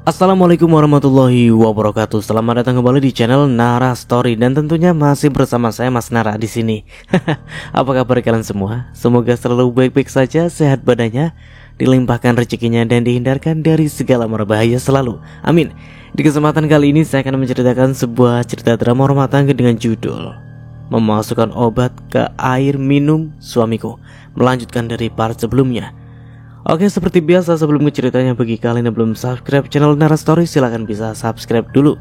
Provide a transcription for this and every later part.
Assalamualaikum warahmatullahi wabarakatuh. Selamat datang kembali di channel Nara Story dan tentunya masih bersama saya Mas Nara di sini. Apa kabar kalian semua? Semoga selalu baik-baik saja, sehat badannya, dilimpahkan rezekinya dan dihindarkan dari segala berbahaya selalu. Amin. Di kesempatan kali ini saya akan menceritakan sebuah cerita drama rumah tangga dengan judul Memasukkan Obat ke Air Minum Suamiku, melanjutkan dari part sebelumnya. Oke, seperti biasa sebelum ceritanya, bagi kalian yang belum subscribe channel Nara Story, silahkan bisa subscribe dulu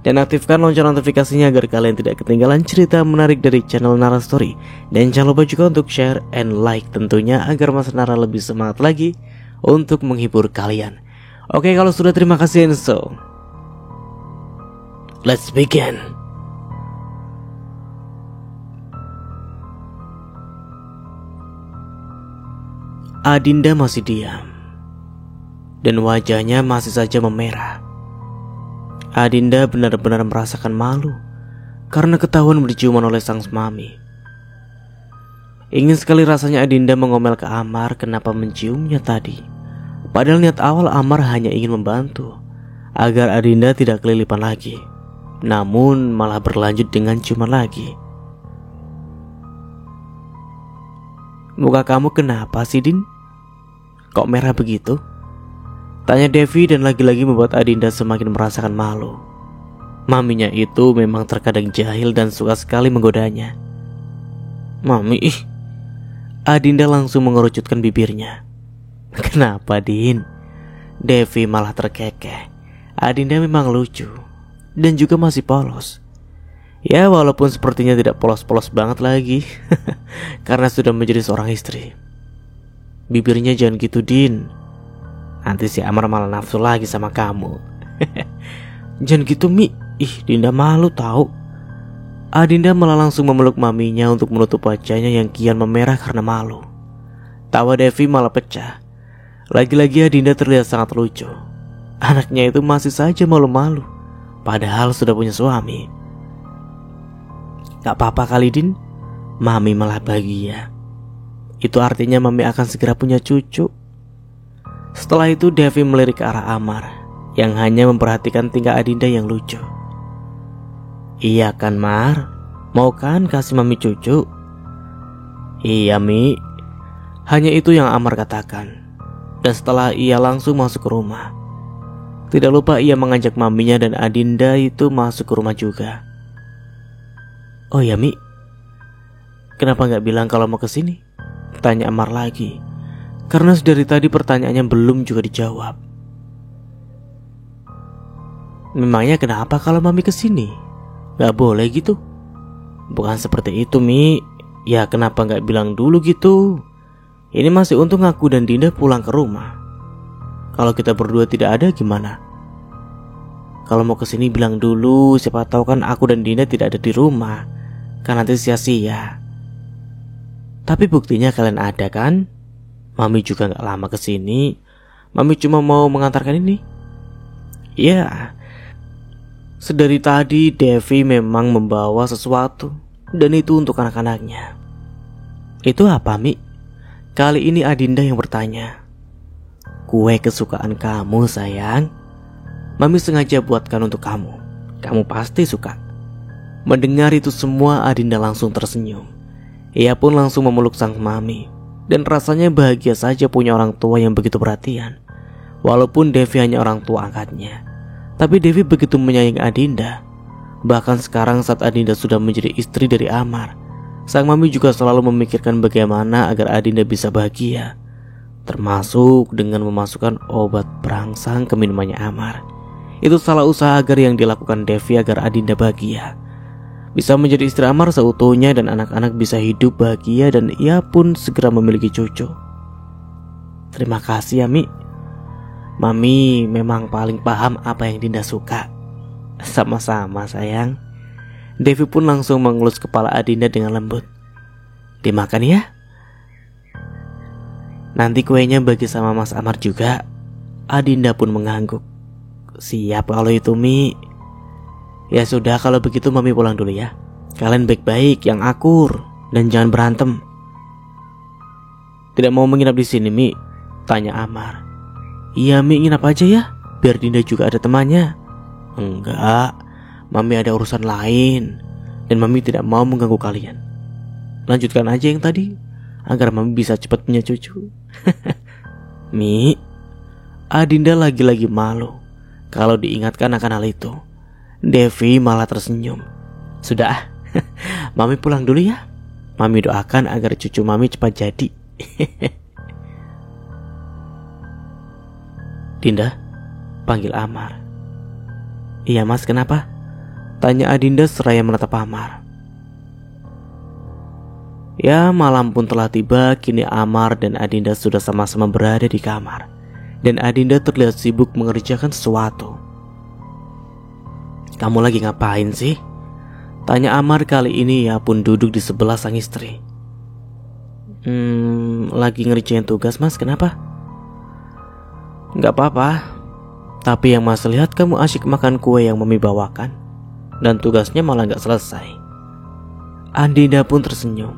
dan aktifkan lonceng notifikasinya agar kalian tidak ketinggalan cerita menarik dari channel Nara Story. Dan jangan lupa juga untuk share and like tentunya agar Mas Nara lebih semangat lagi untuk menghibur kalian. Oke, kalau sudah terima kasih, and so let's begin. Adinda masih diam dan wajahnya masih saja memerah. Adinda benar-benar merasakan malu karena ketahuan berciuman oleh sang suami. Ingin sekali rasanya Adinda mengomel ke Amar kenapa menciumnya tadi. Padahal niat awal Amar hanya ingin membantu agar Adinda tidak kelilipan lagi. Namun malah berlanjut dengan ciuman lagi. Muka kamu kenapa sih, Din? Kok merah begitu? Tanya Devi, dan lagi-lagi membuat Adinda semakin merasakan malu. Maminya itu memang terkadang jahil dan suka sekali menggodanya. Mami, Adinda langsung mengerucutkan bibirnya. Kenapa, Din? Devi malah terkekeh. Adinda memang lucu dan juga masih polos. Ya, walaupun sepertinya tidak polos-polos banget lagi karena sudah menjadi seorang istri. Bibirnya jangan gitu, Din. Nanti si Amar malah nafsu lagi sama kamu. Jangan gitu, Mi. Dinda malu tahu. Adinda malah langsung memeluk maminya untuk menutup wajahnya yang kian memerah karena malu. Tawa Devi malah pecah. Lagi-lagi Adinda terlihat sangat lucu. Anaknya itu masih saja malu-malu, padahal sudah punya suami. Gak apa-apa kali, Din. Mami malah bahagia. Itu artinya Mami akan segera punya cucu. Setelah itu Devi melirik ke arah Amar yang hanya memperhatikan tingkah Adinda yang lucu. Iya kan, Mar? Mau kan kasih Mami cucu? Iya, Mi. Hanya itu yang Amar katakan. Dan setelah ia langsung masuk ke rumah. Tidak lupa ia mengajak maminya dan Adinda itu masuk ke rumah juga. Oh ya, Mi, kenapa gak bilang kalau mau kesini? Tanya Amar lagi, karena dari tadi pertanyaannya belum juga dijawab. Memangnya kenapa kalau Mami kesini? Gak boleh gitu? Bukan seperti itu, Mi. Ya kenapa gak bilang dulu gitu? Ini masih untung aku dan Dinda pulang ke rumah. Kalau kita berdua tidak ada gimana? Kalau mau kesini bilang dulu, siapa tahu kan aku dan Dinda tidak ada di rumah. Kan nanti sia-sia. Tapi buktinya kalian ada kan? Mami juga gak lama kesini. Mami cuma mau mengantarkan ini. Ya, sedari tadi Devi memang membawa sesuatu, dan itu untuk anak-anaknya. Itu apa, Mi? Kali ini Adinda yang bertanya. Kue kesukaan kamu, sayang. Mami sengaja buatkan untuk kamu. Kamu pasti suka. Mendengar itu semua, Adinda langsung tersenyum. Ia pun langsung memeluk sang mami, dan rasanya bahagia saja punya orang tua yang begitu perhatian. Walaupun Devi hanya orang tua angkatnya, tapi Devi begitu menyayangi Adinda. Bahkan sekarang saat Adinda sudah menjadi istri dari Amar, sang mami juga selalu memikirkan bagaimana agar Adinda bisa bahagia, termasuk dengan memasukkan obat perangsang ke minumannya Amar. Itu salah usaha agar yang dilakukan Devi agar Adinda bahagia, bisa menjadi istri Amar seutuhnya, dan anak-anak bisa hidup bahagia, dan ia pun segera memiliki cucu. Terima kasih ya, Mi. Mami memang paling paham apa yang Dinda suka. Sama-sama, sayang. Devi pun langsung mengelus kepala Adinda dengan lembut. Dimakan ya. Nanti kuenya bagi sama Mas Amar juga. Adinda pun mengangguk. Siap kalau itu, Mi. Ya sudah, kalau begitu Mami pulang dulu ya. Kalian baik-baik, yang akur, dan jangan berantem. Tidak mau menginap di sini, Mi? Tanya Amar. Iya, Mi, nginap aja ya. biar Dinda juga ada temannya. Enggak, Mami ada urusan lain, dan Mami tidak mau mengganggu kalian. Lanjutkan aja yang tadi, agar Mami bisa cepat punya cucu. Mi, Adinda lagi-lagi malu kalau diingatkan akan hal itu. Devi malah tersenyum. Sudah, Mami pulang dulu ya. Mami doakan agar cucu Mami cepat jadi. Dinda, panggil Amar. Iya mas, kenapa? Tanya Adinda seraya menatap Amar. Ya, malam pun telah tiba. Kini Amar dan Adinda sudah sama-sama berada di kamar, dan Adinda terlihat sibuk mengerjakan sesuatu. Kamu lagi ngapain sih? Tanya Amar kali ini. Ia pun duduk di sebelah sang istri. Lagi ngerjain tugas mas, kenapa? Gak apa-apa, tapi yang mas lihat kamu asyik makan kue yang Mami bawakan, dan tugasnya malah gak selesai. Adinda pun tersenyum.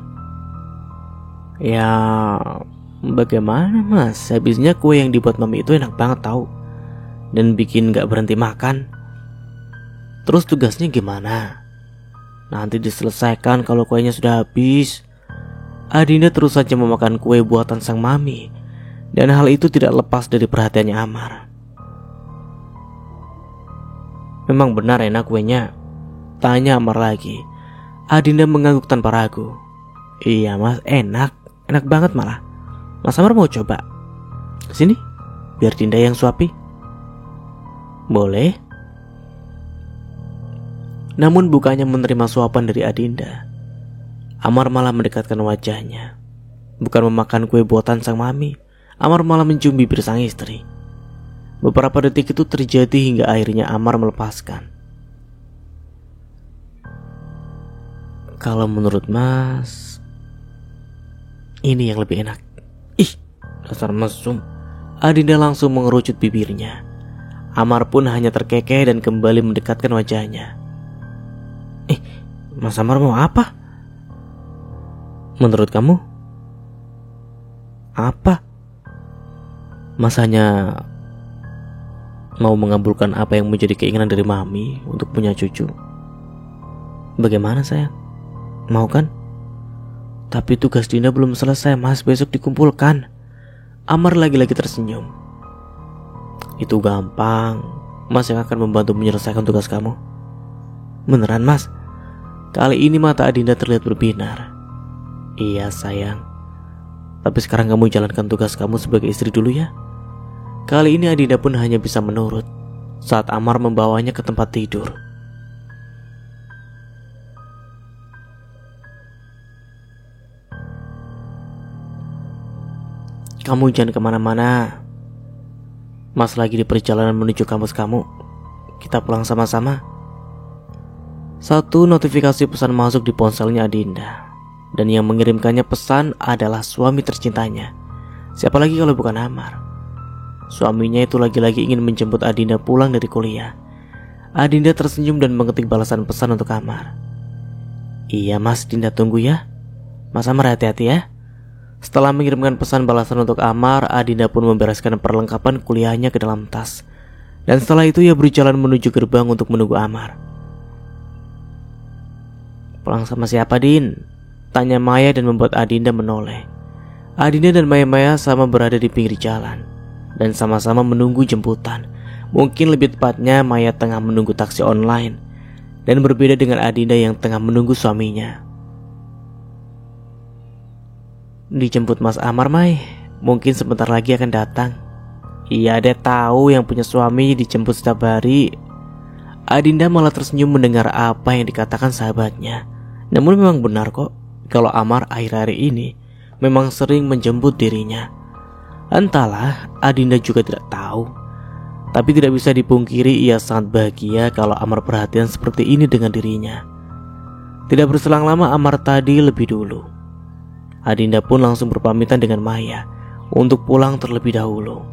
Ya, bagaimana mas, habisnya kue yang dibuat Mami itu enak banget tahu, dan bikin gak berhenti makan. Terus tugasnya gimana? Nanti diselesaikan kalau kuenya sudah habis. Adinda terus saja memakan kue buatan sang Mami, dan hal itu tidak lepas dari perhatiannya Amar. Memang benar enak kuenya? Tanya Amar lagi. Adinda mengangguk tanpa ragu. Iya mas, enak banget malah. Mas Amar mau coba? Sini, biar Dinda yang suapi. Boleh. Namun bukannya menerima suapan dari Adinda, Amar malah mendekatkan wajahnya. Bukan memakan kue buatan sang Mami, Amar malah mencium bibir sang istri. Beberapa detik itu terjadi hingga akhirnya Amar melepaskan. Kalau menurut mas, ini yang lebih enak. Ih, dasar mesum. Adinda langsung mengerucut bibirnya. Amar pun hanya terkekeh dan kembali mendekatkan wajahnya. Mas Amar mau apa? Menurut kamu? Apa? Mas hanya mau mengabulkan apa yang menjadi keinginan dari Mami untuk punya cucu. Bagaimana sayang? Mau kan? Tapi tugas Dinda belum selesai mas, besok dikumpulkan. Amar lagi-lagi tersenyum. Itu gampang, mas yang akan membantu menyelesaikan tugas kamu. Beneran mas? Kali ini mata Adinda terlihat berbinar. Iya sayang, tapi sekarang kamu jalankan tugas kamu sebagai istri dulu ya. Kali ini Adinda pun hanya bisa menurut saat Amar membawanya ke tempat tidur. Kamu jangan kemana-mana. Mas lagi di perjalanan menuju kampus kamu. Kita pulang sama-sama. Satu notifikasi pesan masuk di ponselnya Adinda, dan yang mengirimkannya pesan adalah suami tercintanya. Siapa lagi kalau bukan Amar. Suaminya itu lagi-lagi ingin menjemput Adinda pulang dari kuliah. Adinda tersenyum dan mengetik balasan pesan untuk Amar. Iya mas, Dinda tunggu ya. Mas Amar hati-hati ya. Setelah mengirimkan pesan balasan untuk Amar, Adinda pun membereskan perlengkapan kuliahnya ke dalam tas. Dan setelah itu ia berjalan menuju gerbang untuk menunggu Amar. Pulang sama siapa Din? Tanya Maya dan membuat Adinda menoleh. Adinda dan Maya sama berada di pinggir jalan dan sama-sama menunggu jemputan. Mungkin lebih tepatnya Maya tengah menunggu taksi online, dan berbeda dengan Adinda yang tengah menunggu suaminya. Dijemput Mas Amar Mai, mungkin sebentar lagi akan datang. Iya deh, tahu yang punya suami dijemput setiap hari. Adinda malah tersenyum mendengar apa yang dikatakan sahabatnya. Namun memang benar kok, kalau Amar akhir-akhir ini memang sering menjemput dirinya. Entahlah, Adinda juga tidak tahu. Tapi tidak bisa dipungkiri ia sangat bahagia kalau Amar perhatian seperti ini dengan dirinya. Tidak berselang lama Amar tadi lebih dulu. Adinda pun langsung berpamitan dengan Maya untuk pulang terlebih dahulu.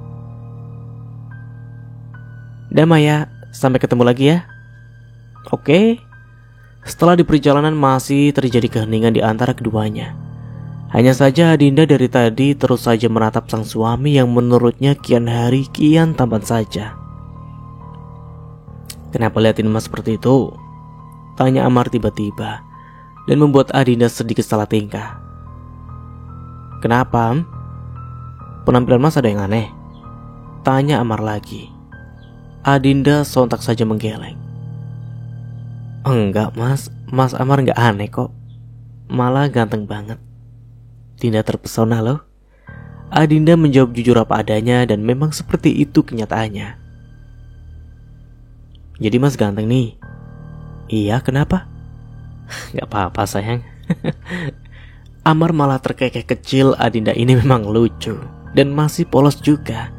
Dan Maya, sampai ketemu lagi ya. Oke. Setelah di perjalanan masih terjadi keheningan di antara keduanya. Hanya saja Adinda dari tadi terus saja menatap sang suami yang menurutnya kian hari kian tampan saja. Kenapa liatin Mas seperti itu? Tanya Amar tiba-tiba, dan membuat Adinda sedikit salah tingkah. Kenapa? Penampilan Mas ada yang aneh? Tanya Amar lagi. Adinda sontak saja menggeleng. Enggak Mas, Mas Amar enggak aneh kok. Malah ganteng banget. Dinda terpesona loh. Adinda menjawab jujur apa adanya dan memang seperti itu kenyataannya. Jadi Mas ganteng nih? Iya, kenapa? Gak apa-apa sayang. Amar malah terkekeh kecil. Adinda ini memang lucu dan masih polos juga.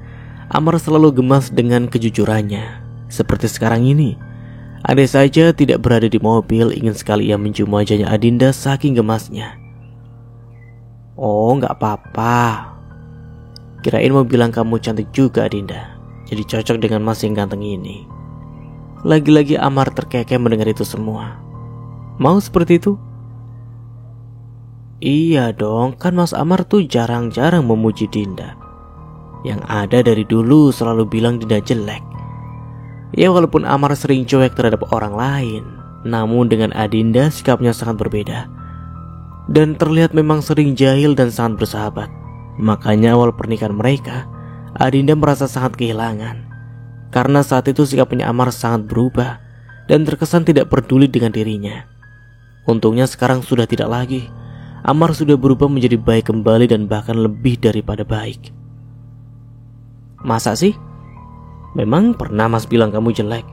Amar selalu gemas dengan kejujurannya. Seperti sekarang ini, andai saja tidak berada di mobil, ingin sekali ia mencium wajahnya Adinda saking gemasnya. Oh, gak apa-apa. Kirain mau bilang kamu cantik juga Adinda, jadi cocok dengan Mas yang ganteng ini. Lagi-lagi Amar terkekeh mendengar itu semua. Mau seperti itu? Iya dong, kan Mas Amar tuh jarang-jarang memuji Dinda. Yang ada dari dulu selalu bilang Dinda jelek. Ya walaupun Amar sering cuek terhadap orang lain, namun dengan Adinda sikapnya sangat berbeda. Dan terlihat memang sering jahil dan sangat bersahabat. Makanya awal pernikahan mereka, Adinda merasa sangat kehilangan. Karena saat itu sikapnya Amar sangat berubah dan terkesan tidak peduli dengan dirinya. Untungnya sekarang sudah tidak lagi. Amar sudah berubah menjadi baik kembali dan bahkan lebih daripada baik. Masa sih? Memang pernah Mas bilang kamu jelek?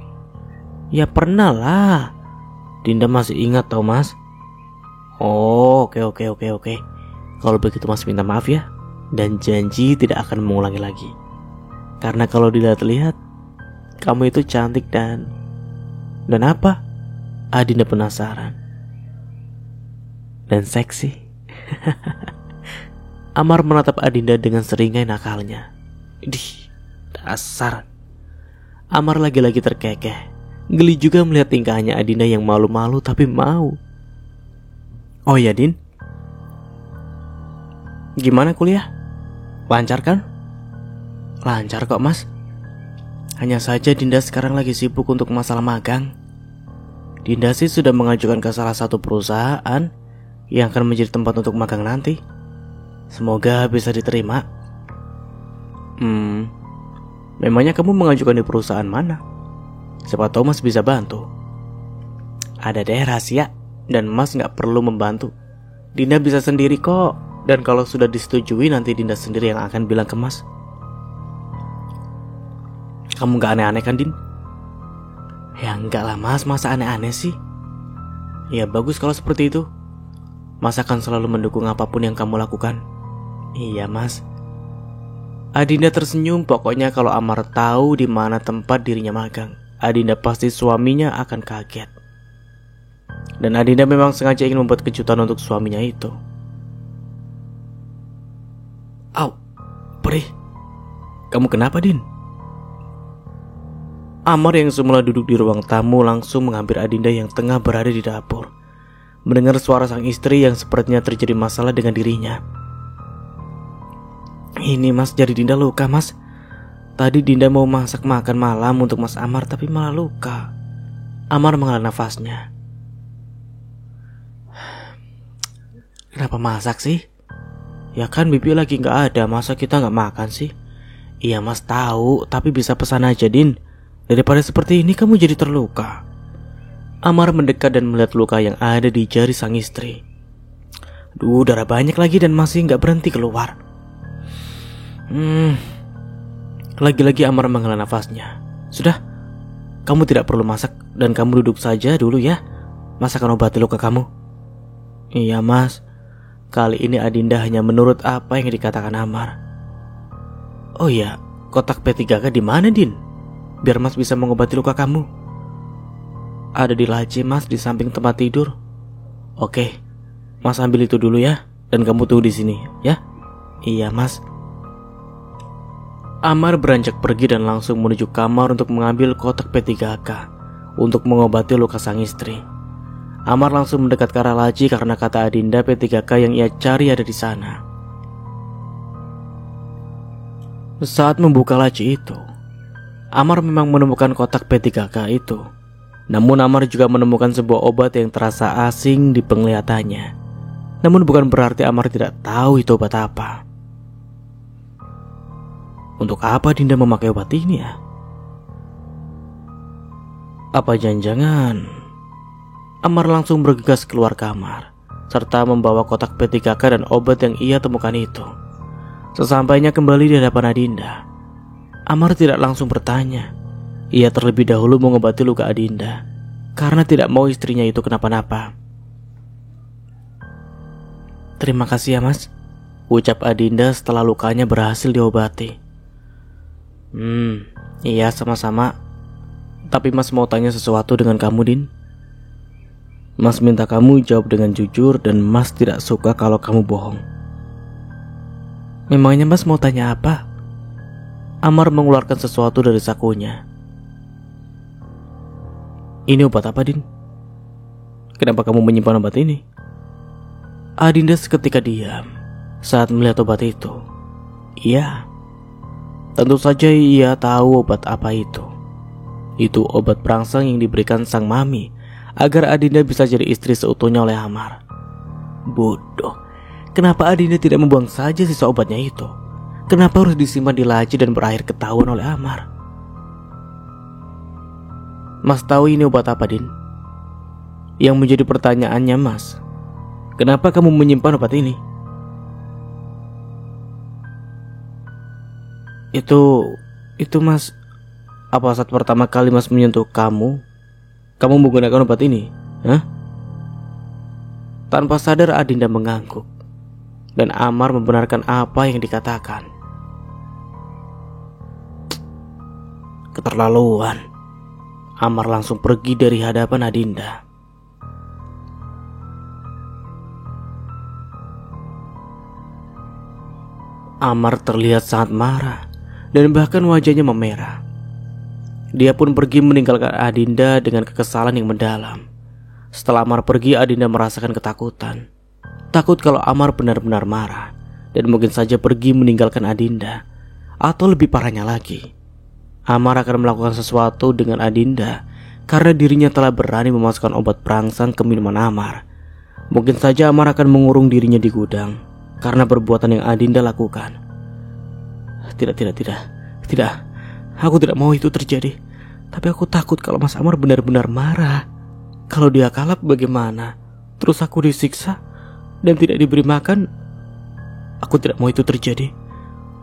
Ya pernah lah. Dinda masih ingat tau Mas. Oh, oke. Kalau begitu Mas minta maaf ya. Dan janji tidak akan mengulangi lagi. Karena kalau dilihat-lihat, kamu itu cantik dan apa? Adinda penasaran. Dan seksi. Amar menatap Adinda dengan seringai nakalnya. Idih, dasar. Amar lagi-lagi terkekeh. Geli juga melihat tingkahnya Adinda yang malu-malu tapi mau. Oh ya Din, gimana kuliah? Lancar kan? Lancar kok Mas. Hanya saja Dinda sekarang lagi sibuk untuk masalah magang. Dinda sih sudah mengajukan ke salah satu perusahaan yang akan menjadi tempat untuk magang nanti. Semoga bisa diterima. Memangnya kamu mengajukan di perusahaan mana? Siapa tahu Mas bisa bantu. Ada deh rahasia, dan Mas gak perlu membantu. Dinda bisa sendiri kok. Dan kalau sudah disetujui, nanti Dinda sendiri yang akan bilang ke Mas. Kamu gak aneh-aneh kan Din? Ya enggak lah Mas, masa aneh-aneh sih? Ya bagus kalau seperti itu. Mas akan selalu mendukung apapun yang kamu lakukan. Iya Mas. Adinda tersenyum. Pokoknya kalau Amar tahu di mana tempat dirinya magang, Adinda pasti suaminya akan kaget. Dan Adinda memang sengaja ingin membuat kejutan untuk suaminya itu. Au, perih. Kamu kenapa Din? Amar yang semula duduk di ruang tamu langsung menghampiri Adinda yang tengah berada di dapur. Mendengar suara sang istri yang sepertinya terjadi masalah dengan dirinya. Ini Mas, jari Dinda luka Mas. Tadi Dinda mau masak makan malam untuk Mas Amar tapi malah luka. Amar menghela nafasnya. Kenapa masak sih? Ya kan Bibi lagi gak ada, masa kita gak makan sih? Iya Mas tahu, tapi bisa pesan aja Din. Daripada seperti ini kamu jadi terluka. Amar mendekat dan melihat luka yang ada di jari sang istri. Duh, darah banyak lagi dan masih gak berhenti keluar. Lagi-lagi Amar menghela nafasnya. Sudah, kamu tidak perlu masak dan kamu duduk saja dulu ya. Mas akan obati luka kamu. Iya Mas. Kali ini Adinda hanya menurut apa yang dikatakan Amar. Oh iya, kotak P3K di mana Din? Biar Mas bisa mengobati luka kamu. Ada di laci Mas, di samping tempat tidur. Oke, Mas ambil itu dulu ya. Dan kamu tunggu di sini ya. Iya Mas. Amar beranjak pergi dan langsung menuju kamar untuk mengambil kotak P3K untuk mengobati luka sang istri. Amar langsung mendekat ke arah laci karena kata Adinda P3K yang ia cari ada di sana. Saat membuka laci itu, Amar memang menemukan kotak P3K itu. Namun Amar juga menemukan sebuah obat yang terasa asing di penglihatannya. Namun bukan berarti Amar tidak tahu itu obat apa. Untuk apa Dinda memakai obat ini ya? Apa jangan-jangan Amar langsung bergegas keluar kamar serta membawa kotak P3K dan obat yang ia temukan itu. Sesampainya kembali di hadapan Adinda, Amar tidak langsung bertanya. Ia terlebih dahulu mengobati luka Adinda karena tidak mau istrinya itu kenapa-napa. "Terima kasih ya mas," ucap Adinda setelah lukanya berhasil diobati. Iya sama-sama. Tapi mas mau tanya sesuatu dengan kamu, Din. Mas minta kamu jawab dengan jujur dan mas tidak suka kalau kamu bohong." "Memangnya mas mau tanya apa?" Amar mengeluarkan sesuatu dari sakunya. "Ini obat apa, Din? Kenapa kamu menyimpan obat ini?" Adinda seketika diam saat melihat obat itu. Iya, tentu saja ia tahu obat apa itu. Itu obat perangsang yang diberikan sang mami agar Adinda bisa jadi istri seutuhnya oleh Amar. Bodoh, kenapa Adinda tidak membuang saja sisa obatnya itu? Kenapa harus disimpan di laci dan berakhir ketahuan oleh Amar? "Mas tahu ini obat apa, Din?" Yang menjadi pertanyaannya mas, "Kenapa kamu menyimpan obat ini?" Itu mas, apa saat pertama kali mas menyentuh kamu menggunakan obat ini? Hah? Tanpa sadar Adinda mengangguk dan Amar membenarkan apa yang dikatakan. Keterlaluan. Amar langsung pergi dari hadapan Adinda. Amar terlihat sangat marah dan bahkan wajahnya memerah. Dia pun pergi meninggalkan Adinda dengan kekesalan yang mendalam. Setelah Amar pergi, Adinda merasakan ketakutan. Takut kalau Amar benar-benar marah dan mungkin saja pergi meninggalkan Adinda. Atau lebih parahnya lagi, Amar akan melakukan sesuatu dengan Adinda karena dirinya telah berani memasukkan obat perangsang ke minuman Amar. Mungkin saja Amar akan mengurung dirinya di gudang karena perbuatan yang Adinda lakukan. Tidak. Aku tidak mau itu terjadi. Tapi aku takut kalau Mas Amar benar-benar marah. Kalau dia kalah bagaimana? Terus aku disiksa dan tidak diberi makan. Aku tidak mau itu terjadi.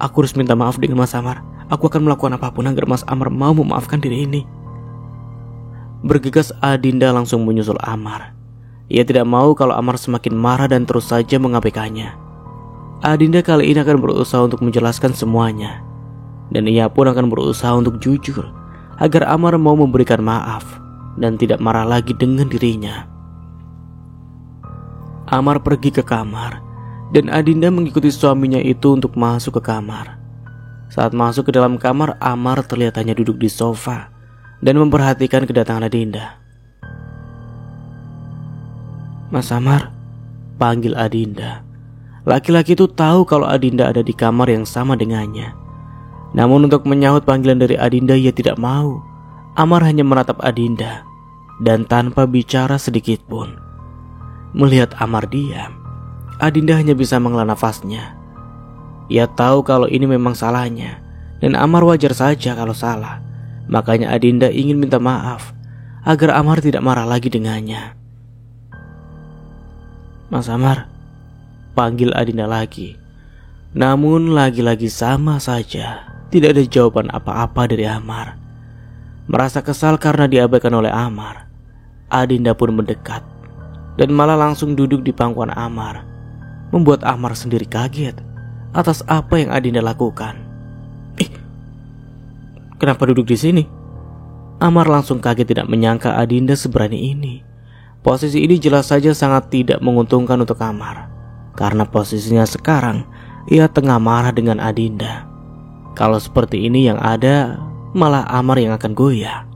Aku harus minta maaf dengan Mas Amar. Aku akan melakukan apapun agar Mas Amar mau memaafkan diri ini. Bergegas Adinda langsung menyusul Amar. Ia tidak mau kalau Amar semakin marah dan terus saja mengabaikannya. Adinda kali ini akan berusaha untuk menjelaskan semuanya. Dan ia pun akan berusaha untuk jujur agar Amar mau memberikan maaf dan tidak marah lagi dengan dirinya. Amar pergi ke kamar dan Adinda mengikuti suaminya itu untuk masuk ke kamar. Saat masuk ke dalam kamar, Amar terlihat hanya duduk di sofa dan memperhatikan kedatangan Adinda. "Mas Amar," panggil Adinda. Laki-laki itu tahu kalau Adinda ada di kamar yang sama dengannya. Namun untuk menyahut panggilan dari Adinda ia tidak mau. Amar hanya menatap Adinda dan tanpa bicara sedikit pun. Melihat Amar diam, Adinda hanya bisa menghela nafasnya. Ia tahu kalau ini memang salahnya dan Amar wajar saja kalau salah. Makanya Adinda ingin minta maaf agar Amar tidak marah lagi dengannya. "Mas Amar," panggil Adinda lagi. Namun lagi-lagi sama saja, tidak ada jawaban apa-apa dari Amar. Merasa kesal karena diabaikan oleh Amar, Adinda pun mendekat dan malah langsung duduk di pangkuan Amar, membuat Amar sendiri kaget atas apa yang Adinda lakukan. Kenapa duduk di sini?" Amar langsung kaget, tidak menyangka Adinda seberani ini. Posisi ini jelas saja sangat tidak menguntungkan untuk Amar, karena posisinya sekarang ia tengah marah dengan Adinda. Kalau seperti ini yang ada malah Amar yang akan goyah.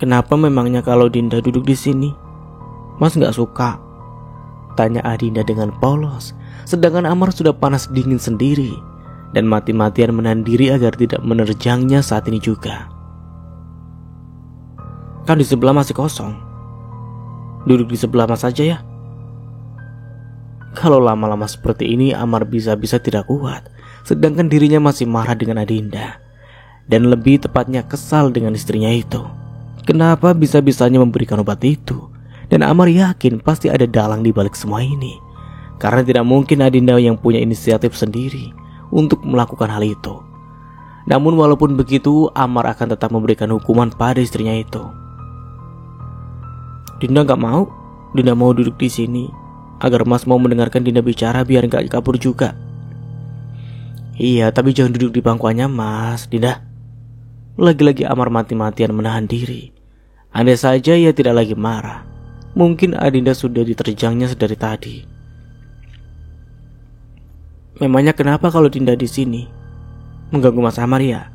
"Kenapa memangnya kalau Dinda duduk di sini? Mas gak suka?" tanya Adinda dengan polos, sedangkan Amar sudah panas dingin sendiri. dan mati-matian menahan diri agar tidak menerjangnya saat ini juga. Kan di sebelah masih kosong. Duduk di sebelah Mas saja ya. Kalau lama-lama seperti ini Amar bisa-bisa tidak kuat, sedangkan dirinya masih marah dengan Adinda, dan lebih tepatnya kesal dengan istrinya itu. Kenapa bisa-bisanya memberikan obat itu? Dan Amar yakin pasti ada dalang di balik semua ini, karena tidak mungkin Adinda yang punya inisiatif sendiri untuk melakukan hal itu. Namun walaupun begitu, Amar akan tetap memberikan hukuman pada istrinya itu. Dinda gak mau. Dinda mau duduk di sini agar Mas mau mendengarkan Dinda bicara biar gak kabur juga. Iya, tapi jangan duduk di pangkuannya Mas, Dinda. Lagi-lagi Amar mati-matian menahan diri. Andai saja ia tidak lagi marah, mungkin Adinda sudah diterjangnya sedari tadi. Memangnya kenapa kalau Dinda di sini? Mengganggu Mas Amar ya?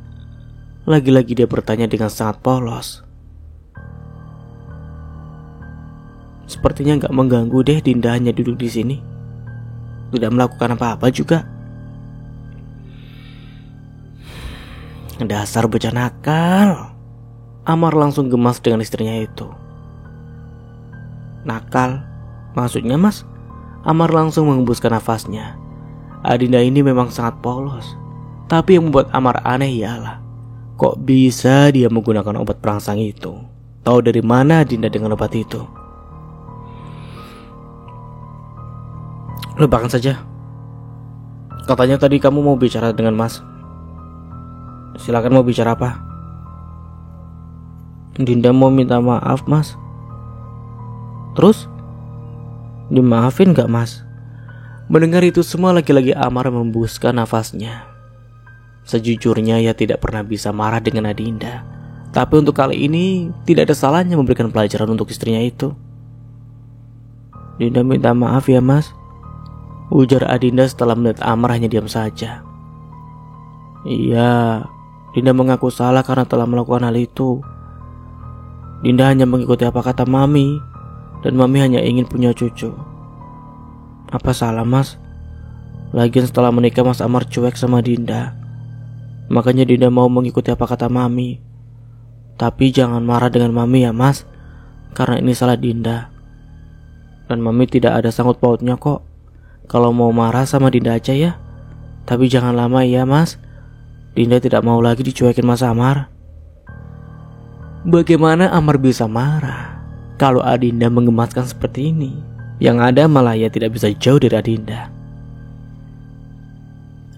Lagi-lagi dia bertanya dengan sangat polos. Sepertinya gak mengganggu deh, Dinda hanya duduk di sini. Tidak melakukan apa-apa juga. Dasar bocah nakal. Amar langsung gemas dengan istrinya itu. Nakal? Maksudnya Mas? Amar langsung menghembuskan nafasnya. Adinda ini memang sangat polos, tapi yang membuat Amar aneh ialah kok bisa dia menggunakan obat perangsang itu. Tahu dari mana Adinda dengan obat itu? Lupakan saja. Katanya tadi kamu mau bicara dengan Mas. Silakan, mau bicara apa? Dinda mau minta maaf Mas. Terus? Dimaafin gak Mas? Mendengar itu semua lagi-lagi Amar membuskan nafasnya. Sejujurnya ia tidak pernah bisa marah dengan Adinda, tapi untuk kali ini tidak ada salahnya memberikan pelajaran untuk istrinya itu. Dinda minta maaf ya Mas, ujar Adinda setelah melihat Amar hanya diam saja. Iya, Dinda mengaku salah karena telah melakukan hal itu. Dinda hanya mengikuti apa kata Mami, dan Mami hanya ingin punya cucu. Apa salah Mas? Lagian setelah menikah Mas Amar cuek sama Dinda. Makanya Dinda mau mengikuti apa kata Mami. Tapi jangan marah dengan Mami ya Mas, karena ini salah Dinda. Dan Mami tidak ada sangkut pautnya kok. Kalau mau marah sama Dinda aja ya. Tapi jangan lama ya Mas. Dinda tidak mau lagi dicuekin Mas Amar. Bagaimana Amar bisa marah kalau Adinda menggemaskan seperti ini? Yang ada malah ia tidak bisa jauh dari Adinda.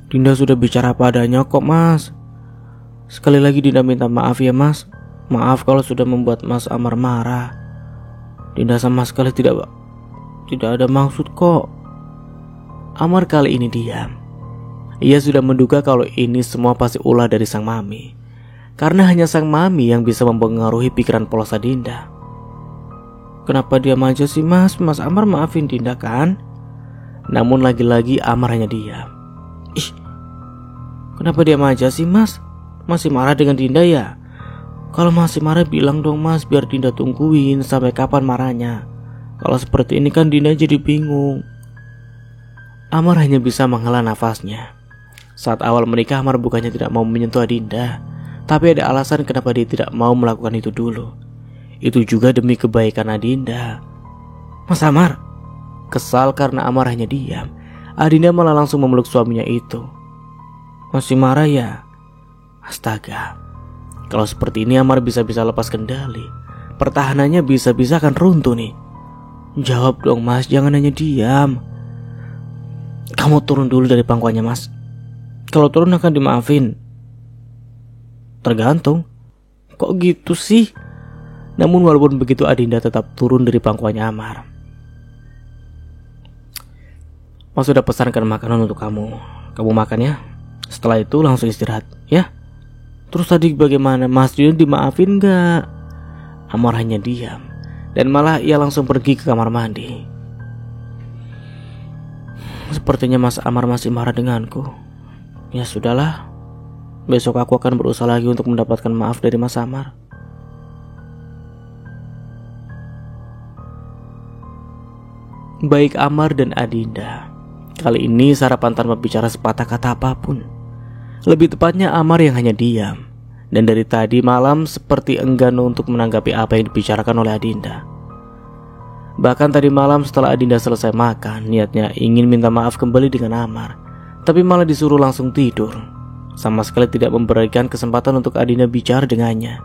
Dinda sudah bicara padanya kok Mas. Sekali lagi Dinda minta maaf ya Mas. Maaf kalau sudah membuat Mas Amar marah. Dinda sama sekali tidak ada maksud kok. Amar kali ini diam. Ia sudah menduga kalau ini semua pasti ulah dari sang Mami, karena hanya sang Mami yang bisa mempengaruhi pikiran polos Adinda. Kenapa diam aja sih Mas? Mas Amar maafin Dinda kan? Namun lagi-lagi Amar hanya diam. Ih, kenapa diam aja sih Mas? Masih marah dengan Dinda ya? Kalau masih marah bilang dong Mas, biar Dinda tungguin sampai kapan marahnya. Kalau seperti ini kan Dinda jadi bingung. Amar hanya bisa menghela nafasnya. Saat awal menikah Amar bukannya tidak mau menyentuh Adinda, tapi ada alasan kenapa dia tidak mau melakukan itu dulu. Itu juga demi kebaikan Adinda. Mas Amar kesal karena Amar hanya diam. Adinda malah langsung memeluk suaminya itu. Masih marah ya? Astaga, kalau seperti ini Amar bisa-bisa lepas kendali. Pertahanannya bisa-bisa akan runtuh nih. Jawab dong Mas, jangan hanya diam. Kamu turun dulu dari pangkuannya Mas. Kalau turun akan dimaafin. Tergantung. Kok gitu sih? Namun walaupun begitu Adinda tetap turun dari pangkuannya Amar. Mas sudah pesankan makanan untuk kamu. Kamu makan ya. Setelah itu langsung istirahat ya. Terus tadi bagaimana Mas Dinda dimaafin gak? Amar hanya diam, dan malah ia langsung pergi ke kamar mandi. Sepertinya Mas Amar masih marah denganku. Ya sudahlah, besok aku akan berusaha lagi untuk mendapatkan maaf dari Mas Amar. Baik Amar dan Adinda, kali ini sarapan tanpa bicara sepatah kata apapun. Lebih tepatnya Amar yang hanya diam, dan dari tadi malam seperti enggan untuk menanggapi apa yang dibicarakan oleh Adinda. Bahkan tadi malam setelah Adinda selesai makan, niatnya ingin minta maaf kembali dengan Amar, tapi malah disuruh langsung tidur. Sama sekali tidak memberikan kesempatan untuk Adinda bicara dengannya.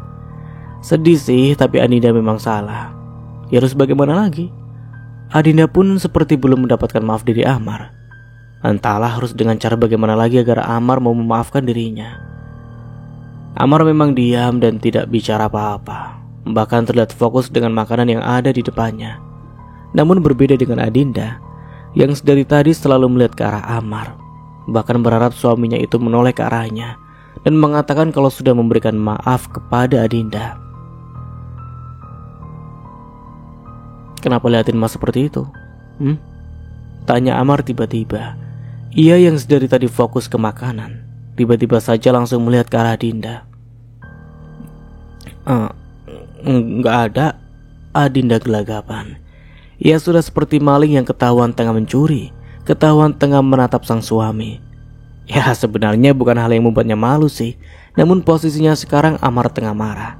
Sedih sih, tapi Adinda memang salah. Ya harus bagaimana lagi? Adinda pun seperti belum mendapatkan maaf dari Amar. Entahlah harus dengan cara bagaimana lagi agar Amar mau memaafkan dirinya. Amar memang diam dan tidak bicara apa-apa, bahkan terlihat fokus dengan makanan yang ada di depannya. Namun berbeda dengan Adinda, yang dari tadi selalu melihat ke arah Amar, bahkan berharap suaminya itu menoleh ke arahnya dan mengatakan kalau sudah memberikan maaf kepada Adinda. Kenapa liatin Mas seperti itu? Tanya Amar tiba-tiba. Ia yang dari tadi fokus ke makanan, tiba-tiba saja langsung melihat ke arah Adinda. Enggak ada. Adinda gelagapan. Ia sudah seperti maling yang ketahuan tengah mencuri, ketahuan tengah menatap sang suami. Ya sebenarnya bukan hal yang membuatnya malu sih, namun posisinya sekarang Amar tengah marah.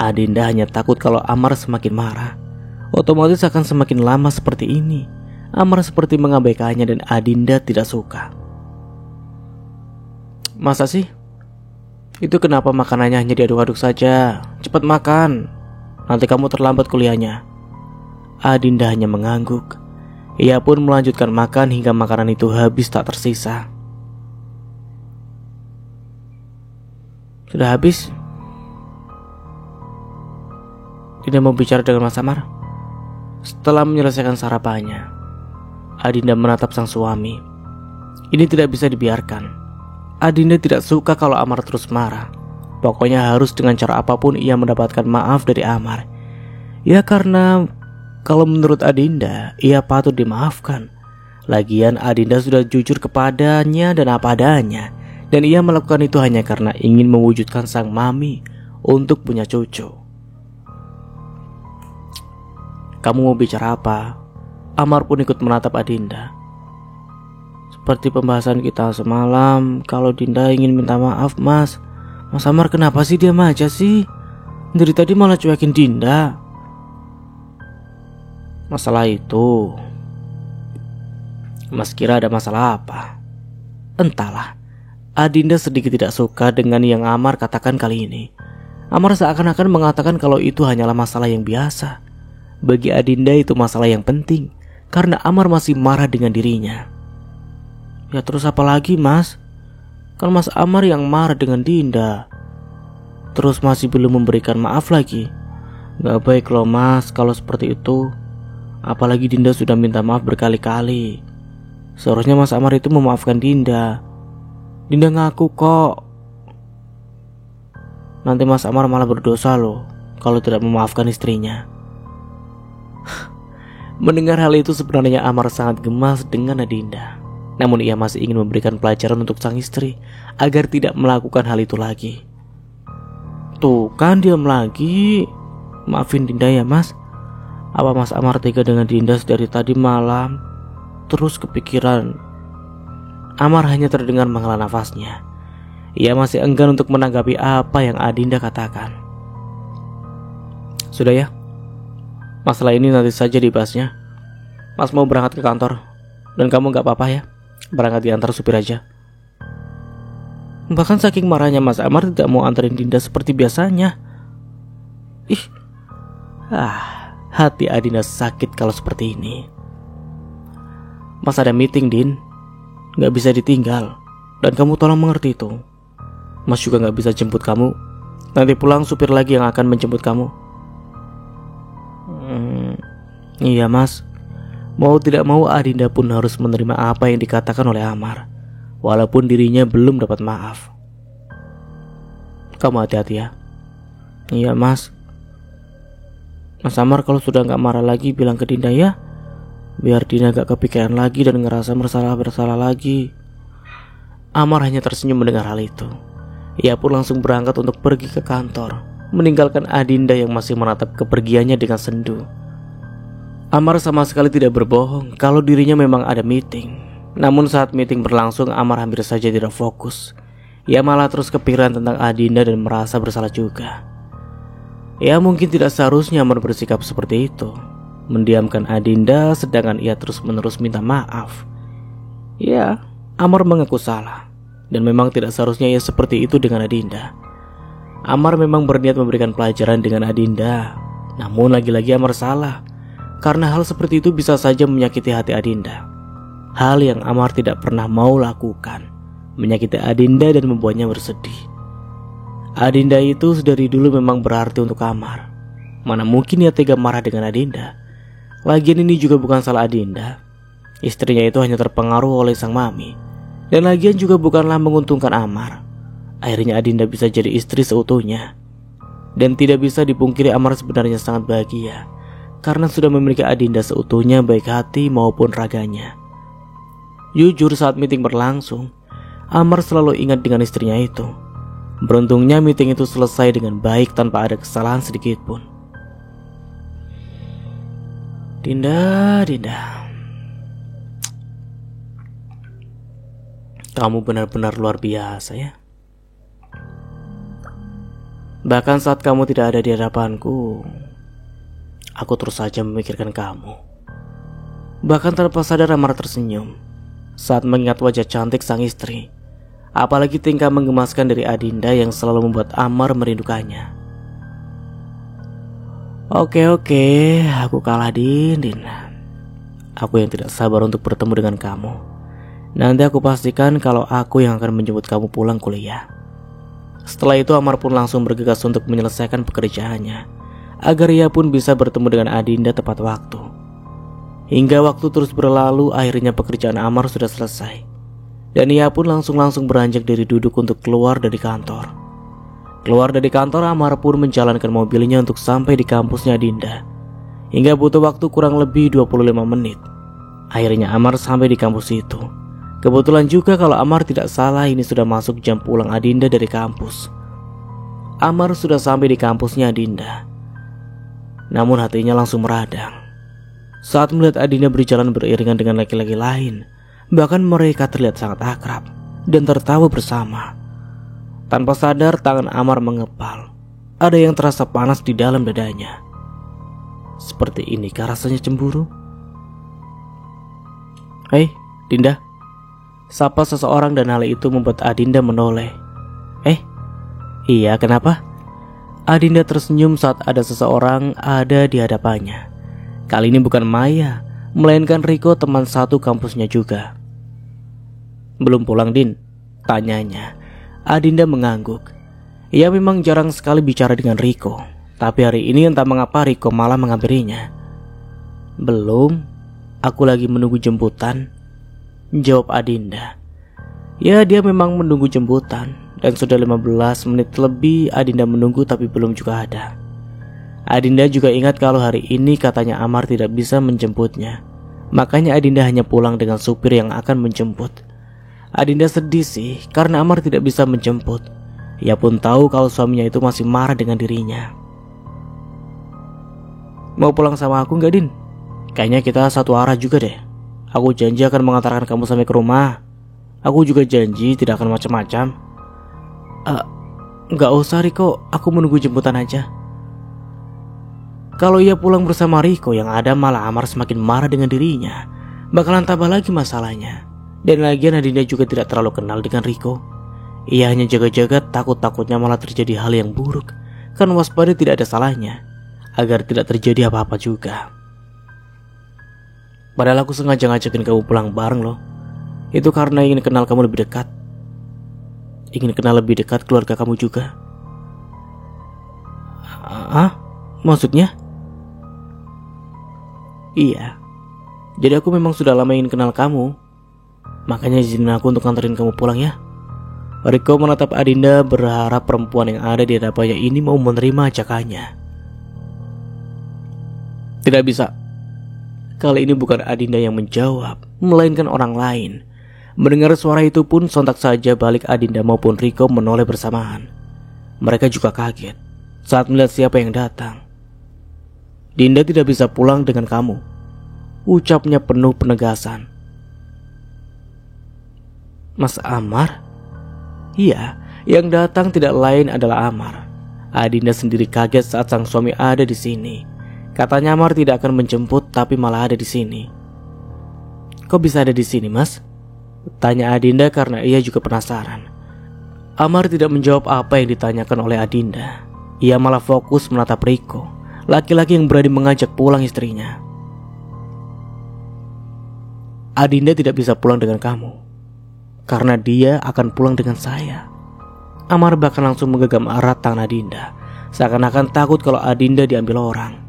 Adinda hanya takut kalau Amar semakin marah, otomatis akan semakin lama seperti ini. Amar seperti mengabaikannya dan Adinda tidak suka. Masa sih? Itu kenapa makanannya hanya diaduk-aduk saja? Cepat makan, nanti kamu terlambat kuliahnya. Adinda hanya mengangguk. Ia pun melanjutkan makan hingga makanan itu habis tak tersisa. Sudah habis? Tidak mau bicara dengan Mas Amar? Setelah menyelesaikan sarapannya, Adinda menatap sang suami. Ini tidak bisa dibiarkan. Adinda tidak suka kalau Amar terus marah. Pokoknya harus dengan cara apapun ia mendapatkan maaf dari Amar. Ya karena kalau menurut Adinda, ia patut dimaafkan. Lagian Adinda sudah jujur kepadanya dan apa adanya, dan ia melakukan itu hanya karena ingin mewujudkan sang mami untuk punya cucu. Kamu mau bicara apa? Amar pun ikut menatap Adinda. Seperti pembahasan kita semalam, kalau Dinda ingin minta maaf Mas. Mas Amar kenapa sih diam aja sih? Dari tadi malah cuekin Dinda. Masalah itu, Mas kira ada masalah apa? Entahlah, Adinda sedikit tidak suka dengan yang Amar katakan kali ini. Amar seakan-akan mengatakan kalau itu hanyalah masalah yang biasa. Bagi Adinda itu masalah yang penting, karena Amar masih marah dengan dirinya. Ya terus apa lagi Mas? Kan Mas Amar yang marah dengan Dinda, terus masih belum memberikan maaf lagi. Gak baik loh Mas kalau seperti itu. Apalagi Dinda sudah minta maaf berkali-kali. Seharusnya Mas Amar itu memaafkan Dinda. Dinda ngaku kok. Nanti Mas Amar malah berdosa loh kalau tidak memaafkan istrinya. Mendengar hal itu sebenarnya Amar sangat gemas dengan Adinda. Namun ia masih ingin memberikan pelajaran untuk sang istri agar tidak melakukan hal itu lagi. Tuh kan diam lagi. Maafin Dinda ya Mas. Apa Mas Amar tega dengan Dinda dari tadi malam? Terus kepikiran. Amar hanya terdengar menghela nafasnya. Ia masih enggan untuk menanggapi apa yang Adinda katakan. Sudah ya, masalah ini nanti saja dibahasnya. Mas mau berangkat ke kantor, dan kamu gak apa-apa ya berangkat diantar supir aja. Bahkan saking marahnya Mas Amar tidak mau anterin Dinda seperti biasanya. Hati Adinda sakit kalau seperti ini. Mas ada meeting Din, gak bisa ditinggal, dan kamu tolong mengerti itu. Mas juga gak bisa jemput kamu. Nanti pulang supir lagi yang akan menjemput kamu. Iya Mas. Mau tidak mau Adinda pun harus menerima apa yang dikatakan oleh Amar, walaupun dirinya belum dapat maaf. Kamu hati-hati ya. Iya Mas. Mas Amar kalau sudah gak marah lagi bilang ke Dinda ya, biar Dinda gak kepikiran lagi dan ngerasa bersalah lagi. Amar hanya tersenyum mendengar hal itu. Ia pun langsung berangkat untuk pergi ke kantor, meninggalkan Adinda yang masih menatap kepergiannya dengan sendu. Amar sama sekali tidak berbohong kalau dirinya memang ada meeting. Namun saat meeting berlangsung Amar hampir saja tidak fokus. Ia malah terus kepikiran tentang Adinda dan merasa bersalah juga. Ya mungkin tidak seharusnya Amar bersikap seperti itu, mendiamkan Adinda sedangkan ia terus-menerus minta maaf. Ya, Amar mengaku salah, dan memang tidak seharusnya ia seperti itu dengan Adinda. Amar memang berniat memberikan pelajaran dengan Adinda, namun lagi-lagi Amar salah, karena hal seperti itu bisa saja menyakiti hati Adinda. Hal yang Amar tidak pernah mau lakukan, menyakiti Adinda dan membuatnya bersedih. Adinda itu dari dulu memang berarti untuk Amar. Mana mungkin ia tega marah dengan Adinda. Lagian ini juga bukan salah Adinda. Istrinya itu hanya terpengaruh oleh sang mami. Dan lagian juga bukanlah menguntungkan Amar. Akhirnya Adinda bisa jadi istri seutuhnya. Dan tidak bisa dipungkiri Amar sebenarnya sangat bahagia, karena sudah memiliki Adinda seutuhnya baik hati maupun raganya. Jujur saat meeting berlangsung, Amar selalu ingat dengan istrinya itu. Beruntungnya meeting itu selesai dengan baik tanpa ada kesalahan sedikit pun. Dinda, kamu benar-benar luar biasa ya. Bahkan saat kamu tidak ada di hadapanku, aku terus saja memikirkan kamu. Bahkan tanpa sadar Amar tersenyum saat mengingat wajah cantik sang istri. Apalagi tingkah menggemaskan dari Adinda yang selalu membuat Amar merindukannya. Oke, aku kalah Din. Aku yang tidak sabar untuk bertemu dengan kamu. Nanti aku pastikan kalau aku yang akan menjemput kamu pulang kuliah. Setelah itu Amar pun langsung bergegas untuk menyelesaikan pekerjaannya, agar ia pun bisa bertemu dengan Adinda tepat waktu. Hingga waktu terus berlalu, akhirnya pekerjaan Amar sudah selesai. Dan ia pun langsung beranjak dari duduk untuk keluar dari kantor. Keluar dari kantor, Amar pun menjalankan mobilnya untuk sampai di kampusnya Adinda. Hingga butuh waktu kurang lebih 25 menit. Akhirnya Amar sampai di kampus itu. Kebetulan juga kalau Amar tidak salah ini sudah masuk jam pulang Adinda dari kampus. Amar sudah sampai di kampusnya Adinda. Namun hatinya langsung meradang saat melihat Adinda berjalan beriringan dengan laki-laki lain. Bahkan mereka terlihat sangat akrab dan tertawa bersama. Tanpa sadar tangan Amar mengepal. Ada yang terasa panas di dalam dadanya. Seperti inikah rasanya cemburu? Hei, Dinda. Sapa seseorang dan hal itu membuat Adinda menoleh. Iya, kenapa? Adinda tersenyum saat ada seseorang ada di hadapannya. Kali ini bukan Maya, melainkan Riko, teman satu kampusnya juga. Belum pulang Din? Tanyanya. Adinda mengangguk. Ia memang jarang sekali bicara dengan Riko, tapi hari ini entah mengapa Riko malah menghampirinya. Belum, aku lagi menunggu jemputan, jawab Adinda. Ya, dia memang menunggu jemputan, dan sudah 15 menit lebih Adinda menunggu tapi belum juga ada. Adinda juga ingat kalau hari ini katanya Amar tidak bisa menjemputnya. Makanya Adinda hanya pulang dengan supir yang akan menjemput. Adinda sedih sih karena Amar tidak bisa menjemput. Ia pun tahu kalau suaminya itu masih marah dengan dirinya. Mau pulang sama aku gak Din? Kayaknya kita satu arah juga deh. Aku janji akan mengantarkan kamu sampai ke rumah. Aku juga janji tidak akan macam-macam. Gak usah Riko, aku menunggu jemputan aja. Kalau ia pulang bersama Riko, yang ada malah Amar semakin marah dengan dirinya. Bakalan tambah lagi masalahnya. Dan lagian Adinda juga tidak terlalu kenal dengan Riko. Ia hanya jaga-jaga, takut-takutnya malah terjadi hal yang buruk. Kan waspada tidak ada salahnya, agar tidak terjadi apa-apa juga. Padahal aku sengaja ngajakin kamu pulang bareng loh. Itu karena ingin kenal kamu lebih dekat. Ingin kenal lebih dekat keluarga kamu juga. Maksudnya? Iya. Jadi aku memang sudah lama ingin kenal kamu. Makanya izinin aku untuk nganterin kamu pulang ya. Riko menatap Adinda berharap perempuan yang ada di hadapannya ini mau menerima ajakannya. Tidak bisa. Kali ini bukan Adinda yang menjawab, melainkan orang lain. Mendengar suara itu pun sontak saja balik Adinda maupun Riko menoleh bersamaan. Mereka juga kaget saat melihat siapa yang datang. Dinda tidak bisa pulang dengan kamu, ucapnya penuh penegasan. Mas Amar? Iya, Yang datang tidak lain adalah Amar. Adinda sendiri kaget saat sang suami ada di sini. Katanya Amar tidak akan menjemput, tapi malah ada di sini. "Kok bisa ada di sini, Mas?" tanya Adinda karena ia juga penasaran. Amar tidak menjawab apa yang ditanyakan oleh Adinda. Ia malah fokus menatap Riko, laki-laki yang berani mengajak pulang istrinya. "Adinda tidak bisa pulang dengan kamu, karena dia akan pulang dengan saya." Amar bahkan langsung menggenggam erat tangan Adinda, seakan-akan takut kalau Adinda diambil orang.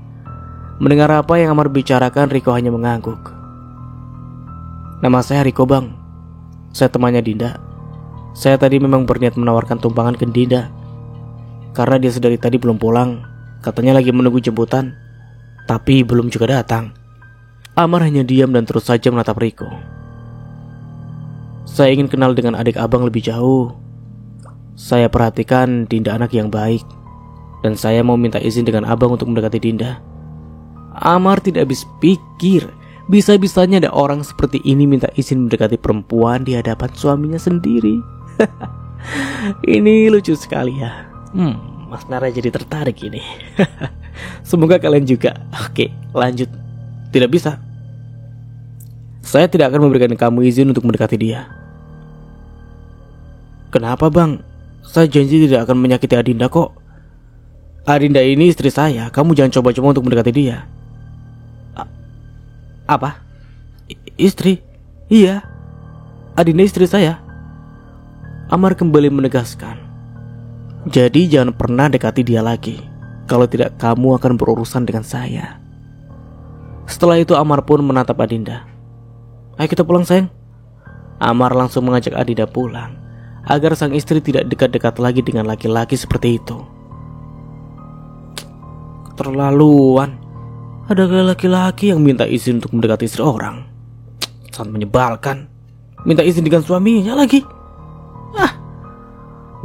Mendengar apa yang Amar bicarakan, Riko hanya mengangguk. "Nama saya Riko, Bang. Saya temannya Dinda. Saya tadi memang berniat menawarkan tumpangan ke Dinda, karena dia sedari tadi belum pulang. Katanya lagi menunggu jemputan, tapi belum juga datang." Amar hanya diam dan terus saja menatap Riko. "Saya ingin kenal dengan adik abang lebih jauh. Saya perhatikan Dinda anak yang baik, dan saya mau minta izin dengan abang untuk mendekati Dinda." Amar tidak habis pikir, bisa-bisanya ada orang seperti ini minta izin mendekati perempuan di hadapan suaminya sendiri. Ini lucu sekali ya. Mas Nara jadi tertarik ini. Semoga kalian juga. Oke, lanjut. "Tidak bisa. Saya tidak akan memberikan kamu izin untuk mendekati dia." "Kenapa, Bang? Saya janji tidak akan menyakiti Adinda kok. Adinda ini istri saya. Kamu jangan coba-coba untuk mendekati dia." "Apa? Istri?" "Iya, Adinda istri saya." Amar kembali menegaskan, "Jadi jangan pernah dekati dia lagi. Kalau tidak, kamu akan berurusan dengan saya." Setelah itu Amar pun menatap Adinda. "Ayo kita pulang, sayang." Amar langsung mengajak Adinda pulang, agar sang istri tidak dekat-dekat lagi dengan laki-laki seperti itu. Keterlaluan. Ada laki-laki yang minta izin untuk mendekati istri orang. Sangat menyebalkan. Minta izin dengan suaminya lagi.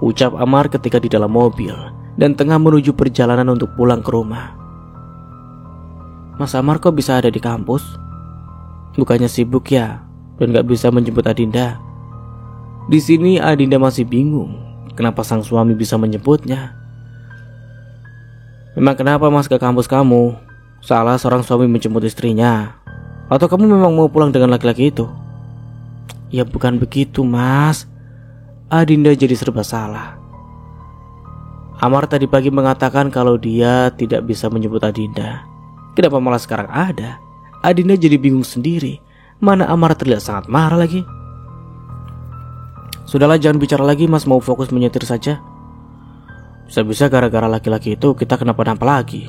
Ucap Amar ketika di dalam mobil dan tengah menuju perjalanan untuk pulang ke rumah. "Mas Amar kok bisa ada di kampus? Bukannya sibuk ya dan gak bisa menjemput Adinda?" Di sini Adinda masih bingung kenapa sang suami bisa menjemputnya. "Memang kenapa Mas ke kampus kamu? Salah seorang suami menjemput istrinya? Atau kamu memang mau pulang dengan laki-laki itu?" "Ya bukan begitu, Mas." Adinda jadi serba salah. Amar tadi pagi mengatakan kalau dia tidak bisa menjemput Adinda. Kenapa malah sekarang ada? Adinda jadi bingung sendiri. Mana Amar terlihat sangat marah lagi. "Sudahlah, jangan bicara lagi, Mas mau fokus menyetir saja. Bisa-bisa gara-gara laki-laki itu kita kenapa-napa lagi."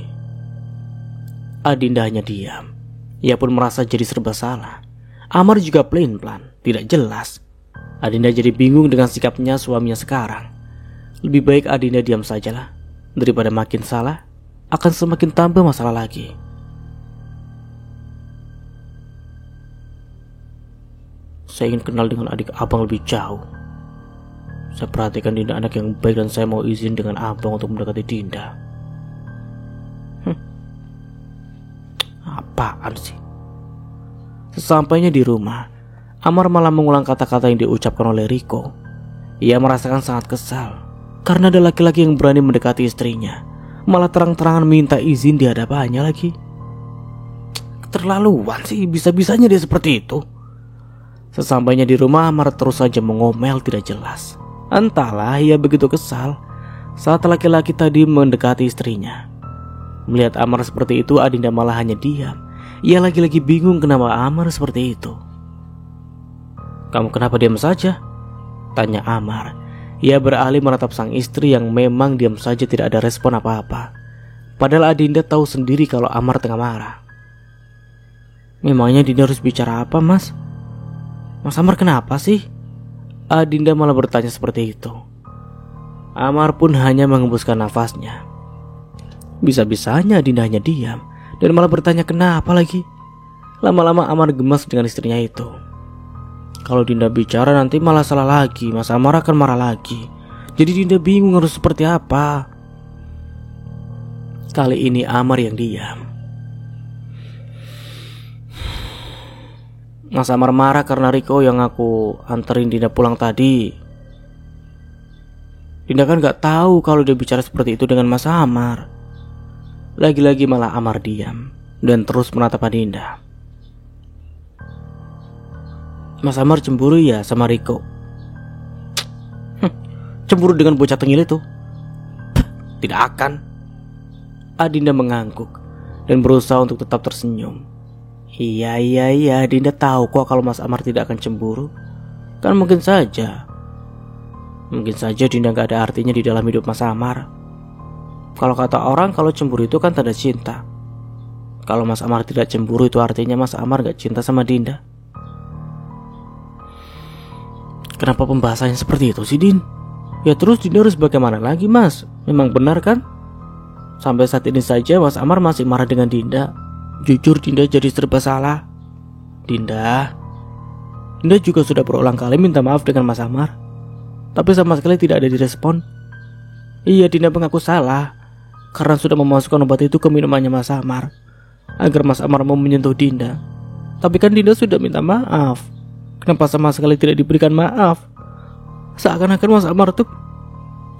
Adinda hanya diam. Ia pun merasa jadi serba salah. Amar juga plain-plan, tidak jelas. Adinda jadi bingung dengan sikapnya suaminya sekarang. Lebih baik Adinda diam sajalah. Daripada makin salah, akan semakin tambah masalah lagi. "Saya ingin kenal dengan adik abang lebih jauh. Saya perhatikan Dinda anak yang baik dan saya mau izin dengan abang untuk mendekati Dinda." Apaan sih? Sesampainya di rumah, Amar malah mengulang kata-kata yang diucapkan oleh Riko. Ia merasakan sangat kesal karena ada laki-laki yang berani mendekati istrinya, malah terang-terangan minta izin di hadapannya lagi. Keterlaluan sih, bisa-bisanya dia seperti itu. Sesampainya di rumah, Amar terus saja mengomel tidak jelas. Entahlah ia begitu kesal saat laki-laki tadi mendekati istrinya. Melihat Amar seperti itu, Adinda malah hanya diam. Ia lagi-lagi bingung kenapa Amar seperti itu. "Kamu kenapa diam saja?" tanya Amar. Ia beralih menatap sang istri yang memang diam saja tidak ada respon apa-apa. Padahal Adinda tahu sendiri kalau Amar tengah marah. "Memangnya Dinda harus bicara apa, Mas? Mas Amar kenapa sih?" Adinda malah bertanya seperti itu. Amar pun hanya mengembuskan nafasnya. Bisa-bisanya Adinda hanya diam dan malah bertanya kenapa lagi. Lama-lama Amar gemas dengan istrinya itu. Kalau Dinda bicara nanti malah salah lagi, Mas Amar akan marah lagi. Jadi Dinda bingung harus seperti apa. Kali ini Amar yang diam. Mas Amar marah karena Riko yang aku anterin Dinda pulang tadi Dinda kan gak tahu kalau dia bicara seperti itu dengan Mas Amar. Lagi-lagi malah Amar diam dan terus menatap Adinda. Mas Amar cemburu ya sama Riko? Cemburu dengan bocah tengil itu? Tidak akan. Adinda mengangguk dan berusaha untuk tetap tersenyum. Iya, Dinda tahu kok kalau Mas Amar tidak akan cemburu. Kan mungkin saja Dinda gak ada artinya di dalam hidup Mas Amar. Kalau kata orang, kalau cemburu itu kan tanda cinta. Kalau Mas Amar tidak cemburu, itu artinya Mas Amar gak cinta sama Dinda. Kenapa pembahasannya seperti itu sih, Din? Ya terus Dinda harus bagaimana lagi, Mas? Memang benar kan? Sampai saat ini saja Mas Amar masih marah dengan Dinda. Jujur Dinda jadi serba salah. Dinda juga sudah berulang kali minta maaf dengan Mas Amar, tapi sama sekali tidak ada direspon. Iya, Dinda mengaku salah karena sudah memasukkan obat itu ke minumannya Mas Amar agar Mas Amar mau menyentuh Dinda. Tapi kan Dinda sudah minta maaf. Kenapa sama sekali tidak diberikan maaf? Seakan-akan Mas Amar tuh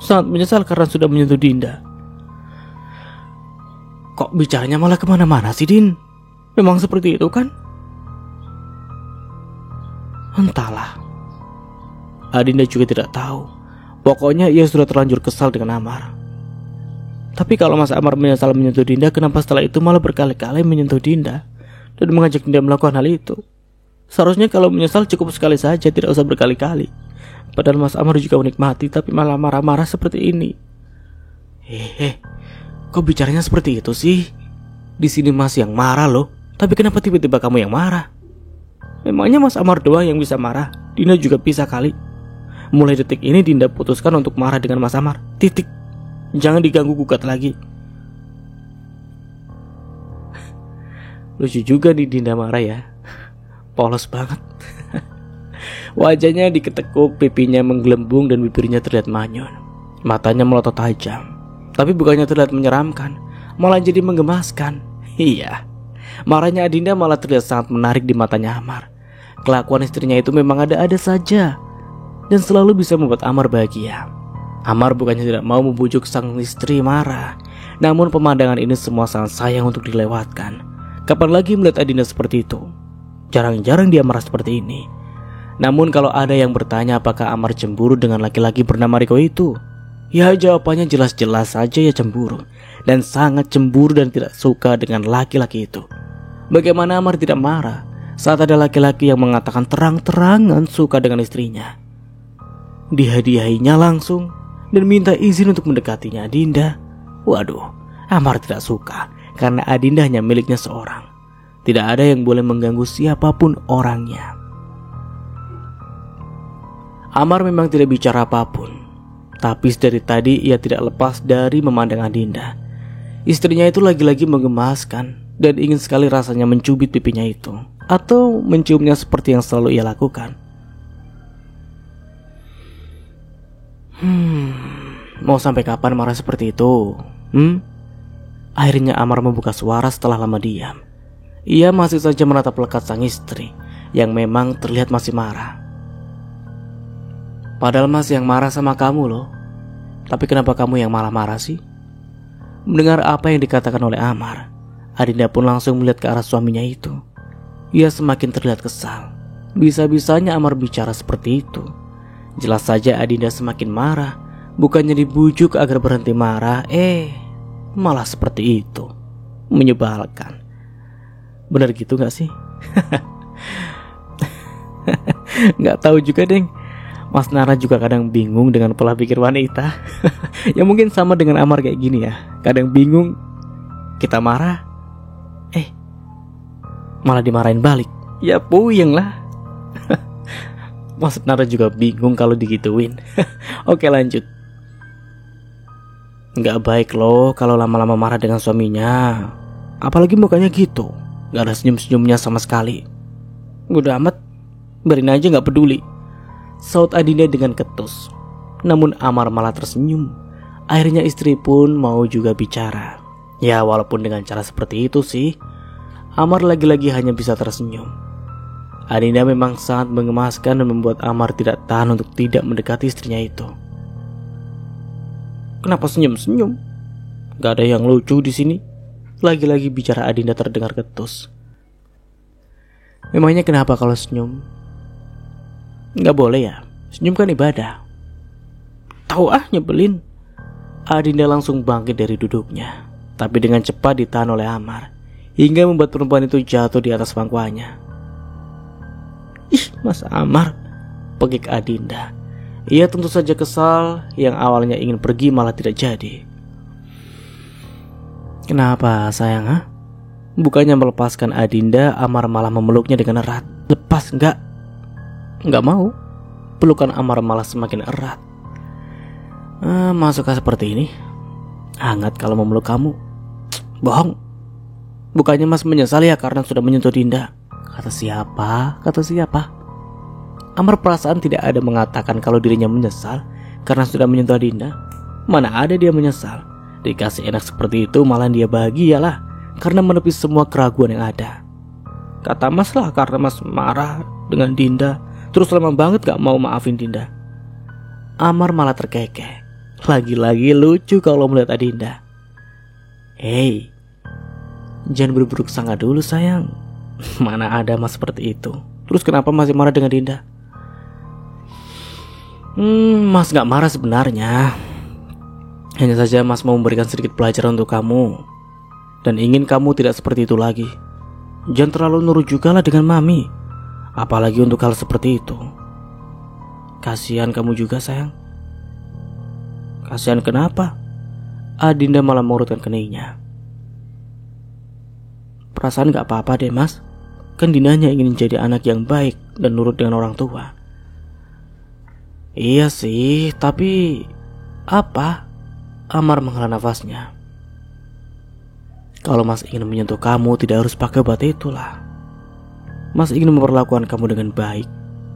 sangat menyesal karena sudah menyentuh Dinda. Kok bicaranya malah kemana-mana sih, Din? Memang seperti itu kan? Entahlah. Adinda juga tidak tahu. Pokoknya ia sudah terlanjur kesal dengan Amar. Tapi kalau Mas Amar menyesal menyentuh Dinda, kenapa setelah itu malah berkali-kali menyentuh Dinda dan mengajak Dinda melakukan hal itu? Seharusnya kalau menyesal cukup sekali saja, tidak usah berkali-kali. Padahal Mas Amar juga menikmati, tapi malah marah-marah seperti ini. Kok bicaranya seperti itu sih? Di sini Mas yang marah loh. Tapi kenapa tiba-tiba kamu yang marah? Memangnya Mas Amar doang yang bisa marah? Dinda juga bisa kali. Mulai detik ini Dinda putuskan untuk marah dengan Mas Amar. Titik. Jangan diganggu gugat lagi. Lucu juga nih Dinda marah ya. Polos banget. Wajahnya diketekuk, pipinya menggelembung dan bibirnya terlihat manyun. Matanya melotot tajam. Tapi bukannya terlihat menyeramkan, malah jadi menggemaskan. Iya, marahnya Adinda malah terlihat sangat menarik di matanya Amar. Kelakuan istrinya itu memang ada-ada saja dan selalu bisa membuat Amar bahagia. Amar bukannya tidak mau membujuk sang istri marah, namun pemandangan ini semua sangat sayang untuk dilewatkan. Kapan lagi melihat Adinda seperti itu? Jarang-jarang dia marah seperti ini. Namun kalau ada yang bertanya apakah Amar cemburu dengan laki-laki bernama Riko itu, ya jawabannya jelas-jelas saja ya cemburu. Dan sangat cemburu dan tidak suka dengan laki-laki itu. Bagaimana Amar tidak marah saat ada laki-laki yang mengatakan terang-terangan suka dengan istrinya? Dihadiahinya langsung dan minta izin untuk mendekatinya Adinda. Waduh, Amar tidak suka karena Adinda hanya miliknya seorang. Tidak ada yang boleh mengganggu siapapun orangnya. Amar memang tidak bicara apapun, tapi dari tadi ia tidak lepas dari memandang Adinda. Istrinya itu lagi-lagi menggemaskan dan ingin sekali rasanya mencubit pipinya itu, atau menciumnya seperti yang selalu ia lakukan. Mau sampai kapan marah seperti itu? Akhirnya Amar membuka suara setelah lama diam. Ia masih saja menatap lekat sang istri yang memang terlihat masih marah. Padahal Mas yang marah sama kamu loh. Tapi kenapa kamu yang malah marah sih? Mendengar apa yang dikatakan oleh Amar, Adinda pun langsung melihat ke arah suaminya itu. Ia semakin terlihat kesal. Bisa-bisanya Amar bicara seperti itu. Jelas saja Adinda semakin marah. Bukannya dibujuk agar berhenti marah, malah seperti itu. Menyebalkan. Benar gitu gak sih? Gak tahu juga deng. Mas Nara juga kadang bingung dengan pola pikir wanita. Ya mungkin sama dengan Amar kayak gini ya. Kadang bingung, kita marah, malah dimarahin balik. Ya puyeng lah. Mas Nara juga bingung kalau digituin. Oke lanjut. Gak baik loh kalau lama-lama marah dengan suaminya. Apalagi mukanya gitu, gak ada senyum-senyumnya sama sekali. Udah amat, biarin aja gak peduli, saut Adinda dengan ketus. Namun Amar malah tersenyum. Akhirnya istri pun mau juga bicara. Ya walaupun dengan cara seperti itu sih, Amar lagi-lagi hanya bisa tersenyum. Adinda memang sangat mengemaskan dan membuat Amar tidak tahan untuk tidak mendekati istrinya itu. Kenapa senyum-senyum? Gak ada yang lucu di sini. Lagi-lagi bicara Adinda terdengar ketus. Memangnya kenapa kalau senyum? Gak boleh ya? Senyum kan ibadah. Tahu nyebelin. Adinda langsung bangkit dari duduknya, tapi dengan cepat ditahan oleh Amar, hingga membuat perempuan itu jatuh di atas pangkuannya. Ih, Mas Amar, pekik Adinda. Ia tentu saja kesal, yang awalnya ingin pergi malah tidak jadi. Kenapa sayang? Bukannya melepaskan Adinda, Amar malah memeluknya dengan erat. Lepas, enggak mau. Pelukan Amar malah semakin erat. Mas suka seperti ini? Hangat kalau memeluk kamu. Bohong. Bukannya Mas menyesal ya karena sudah menyentuh Dinda? Kata siapa? Amar perasaan tidak ada mengatakan kalau dirinya menyesal karena sudah menyentuh Dinda. Mana ada dia menyesal. Dikasih enak seperti itu malah dia bahagialah karena menepis semua keraguan yang ada. Kata Mas lah karena Mas marah dengan Dinda, terus lama banget gak mau maafin Dinda. Amar malah terkekeh. Lagi-lagi lucu kalau melihat Adinda. Hei, jangan berburuk sangka dulu sayang. Mana ada Mas seperti itu. Terus kenapa masih marah dengan Dinda? Mas gak marah sebenarnya. Hanya saja Mas mau memberikan sedikit pelajaran untuk kamu, dan ingin kamu tidak seperti itu lagi. Jangan terlalu nurut juga lah dengan Mami, apalagi untuk hal seperti itu. Kasihan kamu juga sayang. Kasihan kenapa? Adinda malah mengurutkan keningnya. Perasaan gak apa-apa deh Mas. Kan Dinda hanya ingin jadi anak yang baik dan nurut dengan orang tua. Iya sih, tapi apa? Amar menghela nafasnya. Kalau Mas ingin menyentuh kamu, tidak harus pakai obat itulah. Mas ingin memperlakukan kamu dengan baik,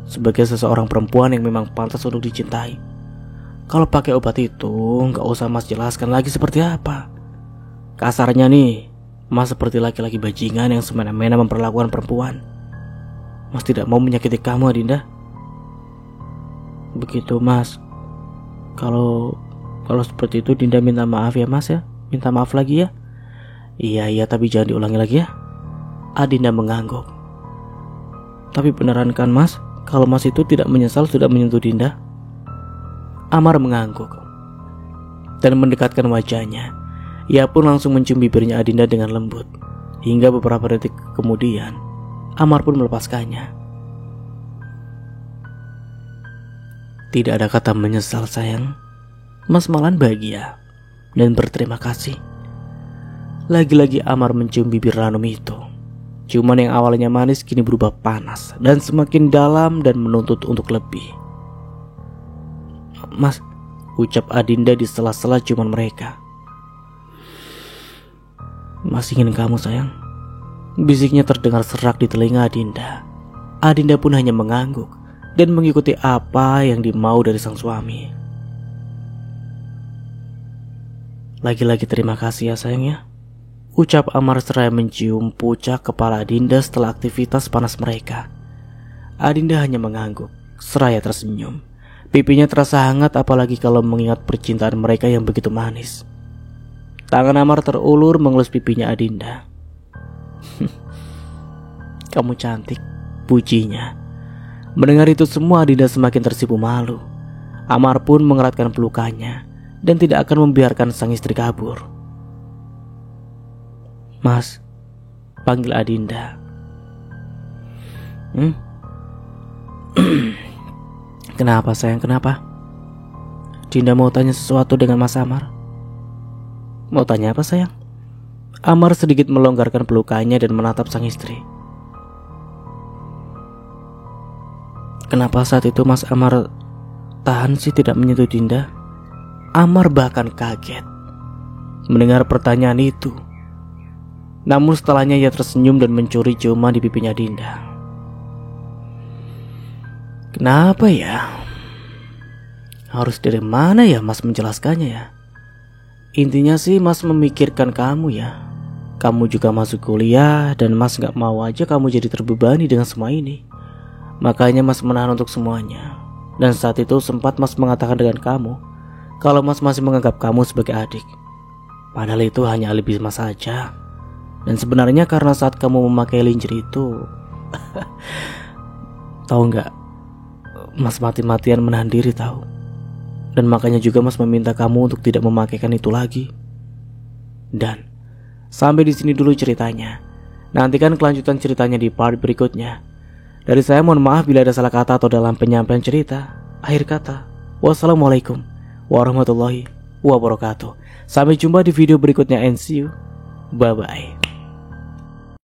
sebagai seseorang perempuan yang memang pantas untuk dicintai. Kalau pakai obat itu, gak usah Mas jelaskan lagi seperti apa. Kasarnya nih, Mas seperti laki-laki bajingan yang semena-mena memperlakukan perempuan. Mas tidak mau menyakiti kamu, Adinda. Begitu Mas. Kalau seperti itu Dinda minta maaf ya Mas ya. Minta maaf lagi ya. Iya tapi jangan diulangi lagi ya. Adinda mengangguk. Tapi beneran kan Mas, kalau Mas itu tidak menyesal sudah menyentuh Dinda? Amar mengangguk dan mendekatkan wajahnya. Ia pun langsung mencium bibirnya Adinda dengan lembut. Hingga beberapa detik kemudian Amar pun melepaskannya. Tidak ada kata menyesal sayang. Mas malah bahagia dan berterima kasih. Lagi-lagi Amar mencium bibir Ranum itu. Ciuman yang awalnya manis kini berubah panas dan semakin dalam dan menuntut untuk lebih. Mas, ucap Adinda di sela-sela ciuman mereka. Mas ingin kamu sayang. Bisiknya terdengar serak di telinga Adinda. Adinda pun hanya mengangguk dan mengikuti apa yang dimau dari sang suami. Lagi-lagi terima kasih ya sayang ya, ucap Amar seraya mencium pucak kepala Adinda setelah aktivitas panas mereka. Adinda hanya mengangguk seraya tersenyum. Pipinya terasa hangat apalagi kalau mengingat percintaan mereka yang begitu manis. Tangan Amar terulur mengelus pipinya Adinda. Kamu cantik, pujinya. Mendengar itu semua Adinda semakin tersipu malu. Amar pun mengeratkan pelukannya dan tidak akan membiarkan sang istri kabur. Mas, panggil Adinda. Kenapa sayang, kenapa? Dinda mau tanya sesuatu dengan Mas Amar. Mau tanya apa sayang? Amar sedikit melonggarkan pelukannya dan menatap sang istri. Kenapa saat itu Mas Amar tahan sih tidak menyentuh Dinda? Amar bahkan kaget mendengar pertanyaan itu. Namun setelahnya ia tersenyum dan mencuri ciuman di pipinya Dinda. Kenapa ya? Harus dari mana ya Mas menjelaskannya ya? Intinya sih Mas memikirkan kamu ya. Kamu juga masuk kuliah dan Mas gak mau aja kamu jadi terbebani dengan semua ini. Makanya Mas menahan untuk semuanya. Dan saat itu sempat Mas mengatakan dengan kamu kalau Mas masih menganggap kamu sebagai adik. Padahal itu hanya alibi Mas saja. Dan sebenarnya karena saat kamu memakai linjer itu tahu nggak, Mas mati-matian menahan diri tahu. Dan makanya juga Mas meminta kamu untuk tidak memakaikan itu lagi. Dan sampai di sini dulu ceritanya. Nantikan kelanjutan ceritanya di part berikutnya. Dari saya mohon maaf bila ada salah kata atau dalam penyampaian cerita. Akhir kata, wassalamualaikum warahmatullahi wabarakatuh. Sampai jumpa di video berikutnya and see you. Bye bye.